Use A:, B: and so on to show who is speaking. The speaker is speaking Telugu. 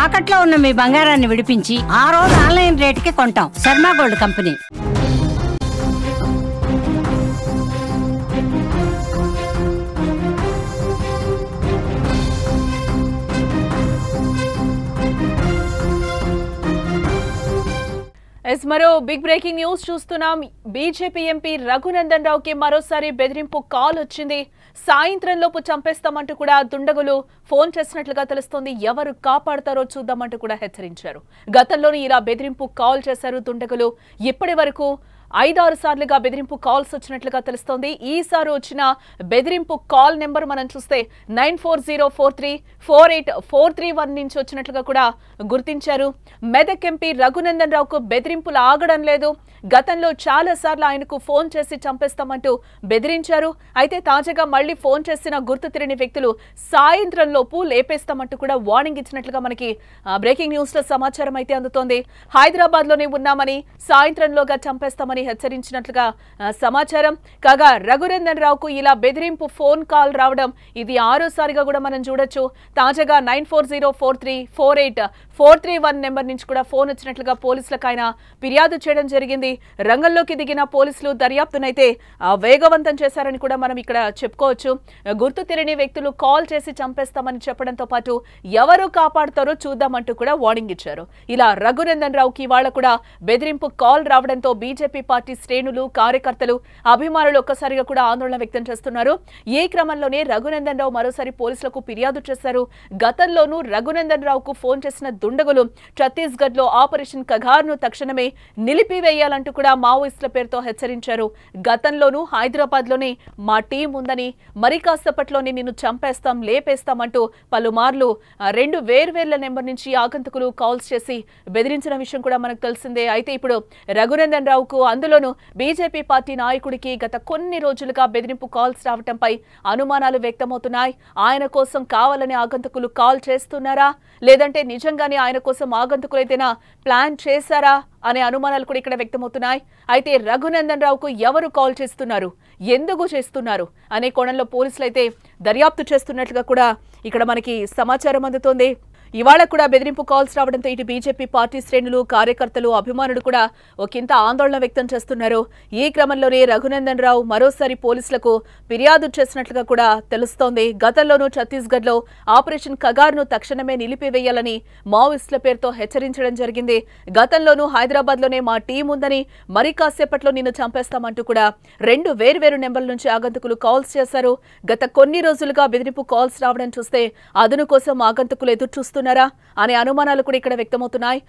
A: తాకట్లో ఉన్న మీ బంగారాన్ని విడిపించి ఆ రోజు ఆన్లైన్ రేటుకి కొంటాం. Sharma gold company.
B: మరో బిగ్ బ్రేకింగ్ న్యూస్ చూస్తున్నాం. బీజేపీ ఎంపీ రఘునందన్ రావుకి మరోసారి బెదిరింపు కాల్ వచ్చింది. సాయంత్రంలోపు చంపేస్తామంటూ కూడా దుండగులు ఫోన్ చేసినట్లుగా తెలుస్తోంది. ఎవరు కాపాడతారో చూద్దామంటూ కూడా హెచ్చరించారు. గతంలోనే ఇలా బెదిరింపు కాల్ చేశారు దుండగులు. ఇప్పటి వరకు 5-6 సార్లుగా బెదిరింపు కాల్స్ వచ్చినట్లుగా తెలుస్తోంది. ఈసారి వచ్చిన బెదిరింపు కాల్ నెంబర్ మనం చూస్తే 9404348431 నుంచి వచ్చినట్లుగా కూడా గుర్తించారు. మెదక్ ఎంపీ రఘునందన్ రావుకు బెదిరింపులు ఆగడం లేదు. గతంలో చాలా సార్లు ఆయనకు ఫోన్ చేసి చంపేస్తామంటూ బెదిరించారు. అయితే తాజాగా మళ్లీ ఫోన్ చేసిన గుర్తు తెలియని వ్యక్తులు సాయంత్రం లోపు లేపేస్తామంటూ కూడా వార్నింగ్ ఇచ్చినట్లుగా మనకి బ్రేకింగ్ న్యూస్ లో సమాచారం అయితే అందుతోంది. హైదరాబాద్ లోనే ఉన్నామని, సాయంత్రంలోగా చంపేస్తామని హెచ్చరించినట్లుగా సమాచారం. కాగా రఘునందన్ రావుకు ఇలా బెదిరింపు ఫోన్ కాల్ రావడం ఇది 6సారిగా కూడా మనం చూడొచ్చు. తాజాగా 9404348431 నెంబర్ నుంచి కూడా ఫోన్ వచ్చినట్లుగా పోలీసులకు ఆయన ఫిర్యాదు చేయడం జరిగింది. రంగంలోకి దిగిన పోలీసులు దర్యాప్తునైతే వేగవంతం చేశారని కూడా మనం ఇక్కడ చెప్పుకోవచ్చు. గుర్తు తెలియని వ్యక్తులు కాల్ చేసి చంపేస్తామని చెప్పడంతో పాటు ఎవరు కాపాడుతారో చూద్దామంటూ కూడా వార్నింగ్ ఇచ్చారు. ఇలా రఘునందన్ రావుకి ఇవాళ కూడా బెదిరింపు కాల్ రావడంతో బీజేపీ పార్టీ శ్రేణులు, కార్యకర్తలు, అభిమానులు ఒక్కసారిగా కూడా ఆందోళన వ్యక్తం చేస్తున్నారు. ఈ క్రమంలోనే రఘునందన్ రావు మరోసారి పోలీసులకు ఫిర్యాదు చేశారు. గతంలోనూ రఘునందన్ రావుకు ఫోన్ చేసిన దుండగులు ఛత్తీస్గఢ్ లో ఆపరేషన్ కగార్ ను తక్షణమే నిలిపివేయాలంటూ కూడా మావోయిస్టుల పేరుతో హెచ్చరించారు. గతంలోనూ హైదరాబాద్ లోనే మా టీం ఉందని, మరి కాసేపట్లోనే నిన్ను చంపేస్తాం, లేపేస్తామంటూ పలుమార్లు 2 వేర్వేర్ల నెంబర్ నుంచి ఆగంతకులు కాల్స్ చేసి బెదిరించిన విషయం కూడా మనకు తెలిసిందే. అయితే ఇప్పుడు రఘునందన్ రావుకు, అందులోనూ బీజేపీ పార్టీ నాయకుడికి గత కొన్ని రోజులుగా బెదిరింపు కాల్స్ రావడంపై అనుమానాలు వ్యక్తమవుతున్నాయి. ఆయన కోసం కావాలని ఆగంతకులు కాల్ చేస్తున్నారా, లేదంటే నిజంగానే ఆయన కోసం ఆగంతకులు ఏదైనా ప్లాన్ చేశారా అనే అనుమానాలు కూడా ఇక్కడ వ్యక్తమవుతున్నాయి. అయితే రఘునందన్ రావుకు ఎవరు కాల్ చేస్తున్నారు, ఎందుకు చేస్తున్నారు అనే కోణంలో పోలీసులు అయితే దర్యాప్తు చేస్తున్నట్లుగా కూడా ఇక్కడ మనకి సమాచారం అందుతోంది. ఇవాళ కూడా బెదిరింపు కాల్స్ రావడంతో ఇటు బీజేపీ పార్టీ శ్రేణులు, కార్యకర్తలు, అభిమానులు కూడా ఒకంత ఆందోళన వ్యక్తం చేస్తున్నారు. ఈ క్రమంలోనే రఘునందన్ రావు మరోసారి పోలీసులకు ఫిర్యాదు చేసినట్లుగా కూడా తెలుస్తోంది. గతంలోనూ ఛత్తీస్గఢ్ లో ఆపరేషన్ కగార్ ను తక్షణమే నిలిపివేయాలని మావోయిస్టుల పేరుతో హెచ్చరించడం జరిగింది. గతంలోనూ హైదరాబాద్ లోనే మా టీం ఉందని, మరి కాసేపట్లో నిన్ను చంపేస్తామంటూ కూడా 2 వేర్వేరు నెంబర్ల నుంచి ఆగంతకులు కాల్స్ చేశారు. గత కొన్ని రోజులుగా బెదిరింపు కాల్స్ రావడం చూస్తే అదును కోసం ఆగంతకులు ఎదురు చూస్తున్నారా అనే అనుమానాలు కూడా ఇక్కడ వ్యక్తమవుతున్నాయి.